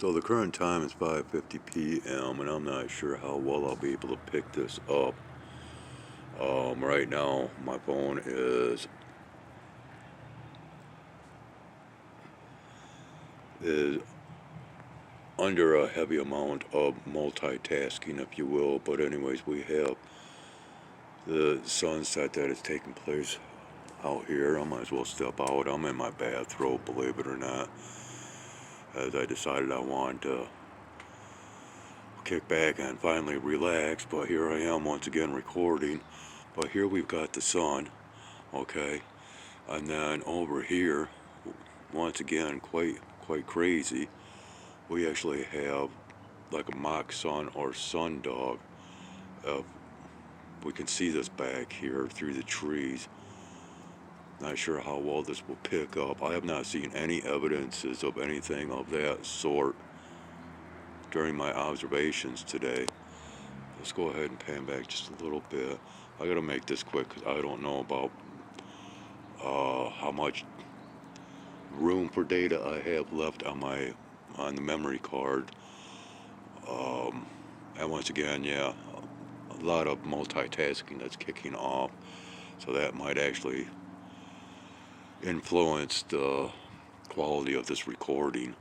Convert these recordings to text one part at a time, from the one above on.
So the current time is 5:50 p.m. and I'm not sure how well I'll be able to pick this up. Right now my phone is under a heavy amount of multitasking, if you will. But anyways, we have the sunset that is taking place out here. I might as well step out. I'm in my bathrobe, believe it or not, as I decided I wanted to kick back and finally relax. But here I am once again recording. But here we've got the sun, okay, and then over here, once again, quite crazy, we actually have like a mock sun or sundog. We can see this back here through the trees. Not sure how well this will pick up. I have not seen any evidences of anything of that sort during my observations today. Let's go ahead and pan back just a little bit. I gotta make this quick because I don't know about how much room for data I have left on the memory card. And once again, yeah, a lot of multitasking that's kicking off, so that might actually influence the quality of this recording.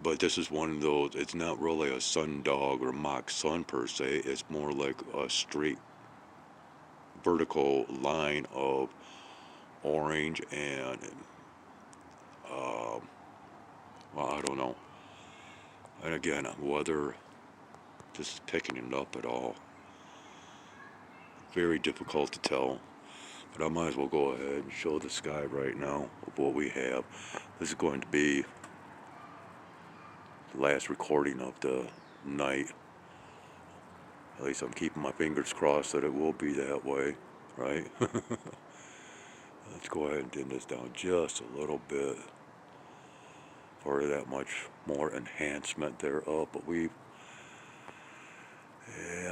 But this is one of those, it's not really a sundog or mock sun per se, it's more like a straight vertical line of orange and well, I don't know. And again, whether this is picking it up at all, very difficult to tell. But I might as well go ahead and show the sky right now of what we have. This is going to be the last recording of the night. At least I'm keeping my fingers crossed that it will be that way, right? Let's go ahead and dim this down just a little bit for that much more enhancement thereof. But yeah,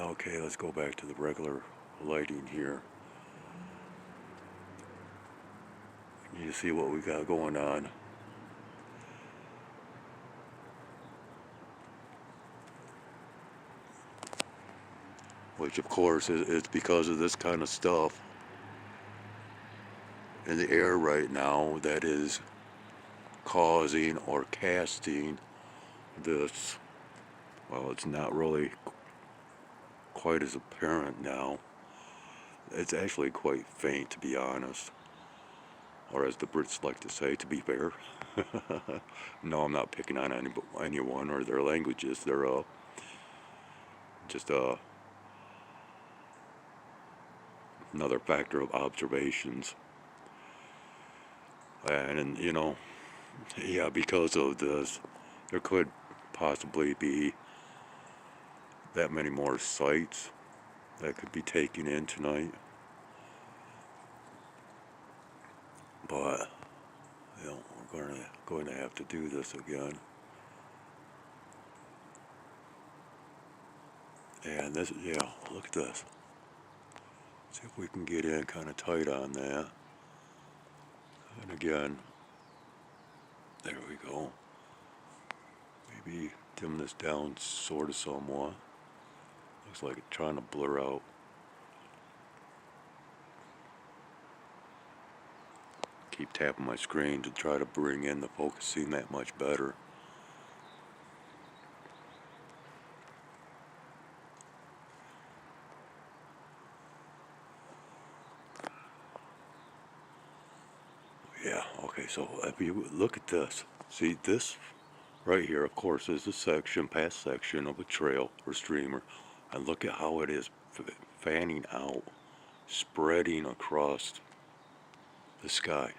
okay, let's go back to the regular lighting here. You see what we got going on. Which of course is because of this kind of stuff in the air right now that is causing or casting this. Well, it's not really quite as apparent now. It's actually quite faint, to be honest, or as the Brits like to say, to be fair. No, I'm not picking on anyone or their languages. They're just another factor of observations. And you know, yeah, because of this, there could possibly be that many more sites that could be taken in tonight. But you know, we're going to have to do this again. And this, yeah, look at this. See if we can get in kind of tight on that. And again, there we go. Maybe dim this down sort of somewhat. Looks like it's trying to blur out. Keep tapping my screen to try to bring in the focusing that much better. Yeah, okay, so if you look at this, see this right here, of course, is a past section of a trail or streamer, and look at how it is fanning out, spreading across the sky.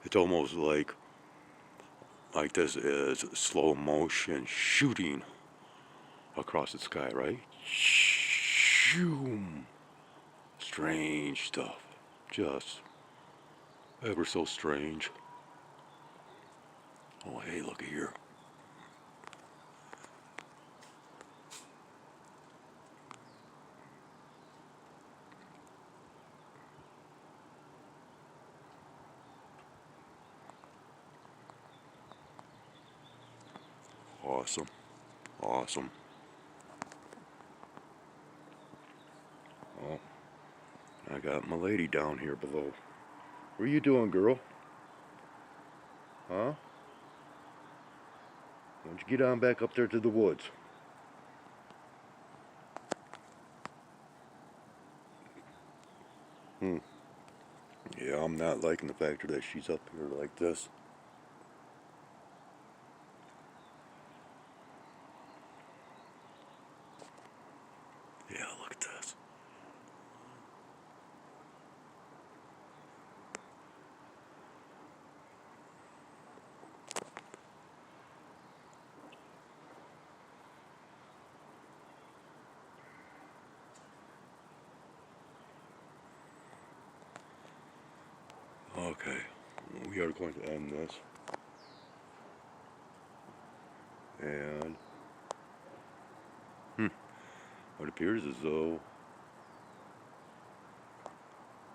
It's almost like this is slow motion shooting across the sky, right? Shoom. Strange stuff. Just ever so strange. Oh, hey, look at here. awesome. Awesome. Oh, I got my lady down here below. What are you doing, girl? Huh? Why don't you get on back up there to the woods? Hmm. Yeah, I'm not liking the fact that she's up here like this. Yeah, look at this. Okay, we are going to end this. And it appears as though,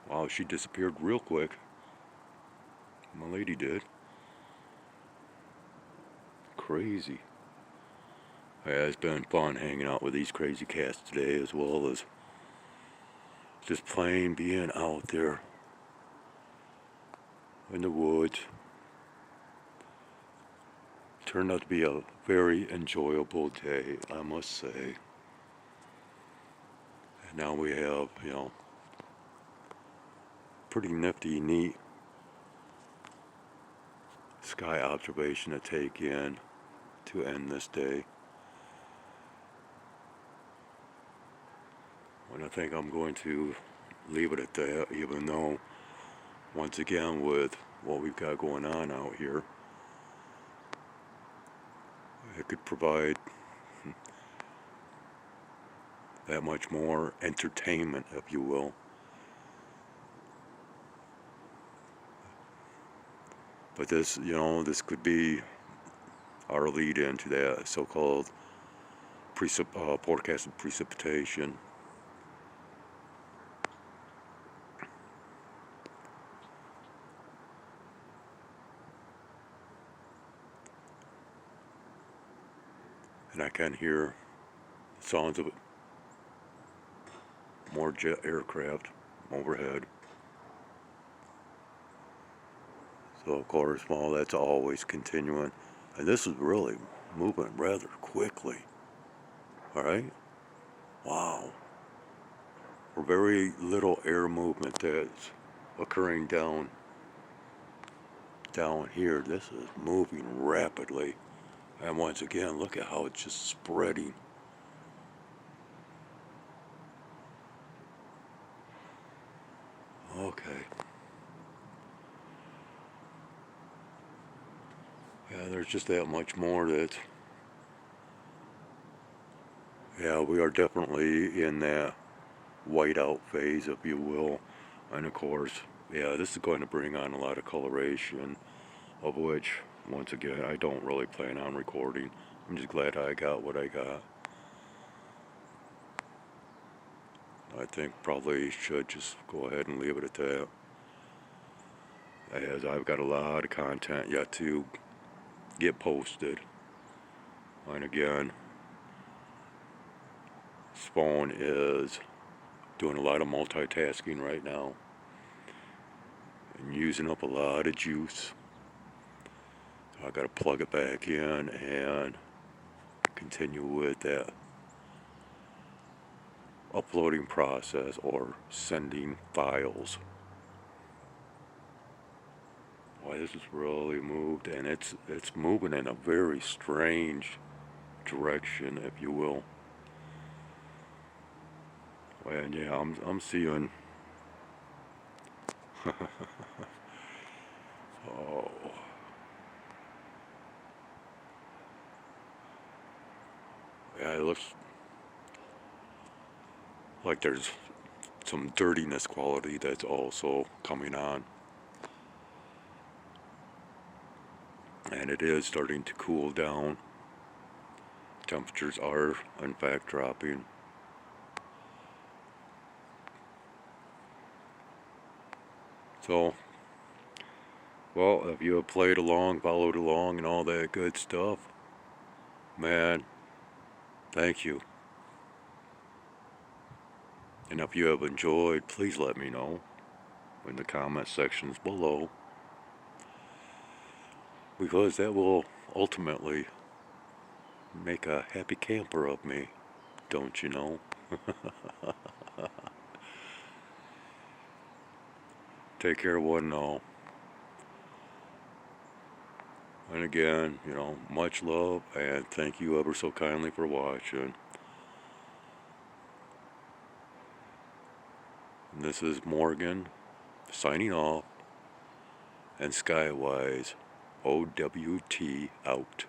wow, she disappeared real quick. My lady did. Crazy. Yeah, it's been fun hanging out with these crazy cats today, as well as just plain being out there in the woods. Turned out to be a very enjoyable day, I must say. And now we have, pretty nifty, neat sky observation to take in to end this day. And I think I'm going to leave it at that, even though, once again, with what we've got going on out here, it could provide that much more entertainment, if you will. But this, this could be our lead into that so-called forecasted precipitation. And I can hear sounds of more jet aircraft overhead. So of course, well, that's always continuing. And this is really moving rather quickly. All right? Wow. For very little air movement that's occurring down here, this is moving rapidly. And once again, look at how it's just spreading. Okay. Yeah, there's just that much more that, yeah, we are definitely in that whiteout phase, if you will. And of course, yeah, this is going to bring on a lot of coloration, of which, once again, I don't really plan on recording. I'm just glad I got what I got. I think probably should just go ahead and leave it at that, as I've got a lot of content yet to get posted. And again, this phone is doing a lot of multitasking right now and using up a lot of juice. I gotta plug it back in and continue with that uploading process or sending files. Why this has really moved, and it's moving in a very strange direction, if you will. And yeah, I'm seeing. Oh, yeah, it looks like there's some dirtiness quality that's also coming on. And it is starting to cool down. Temperatures are, in fact, dropping. So, well, if you have played along, followed along, and all that good stuff, man, thank you. And if you have enjoyed, please let me know in the comment sections below, because that will ultimately make a happy camper of me, don't you know? Take care, one and all. And again, much love, and thank you ever so kindly for watching. And this is Morgan, signing off, and Skywise, OWT out.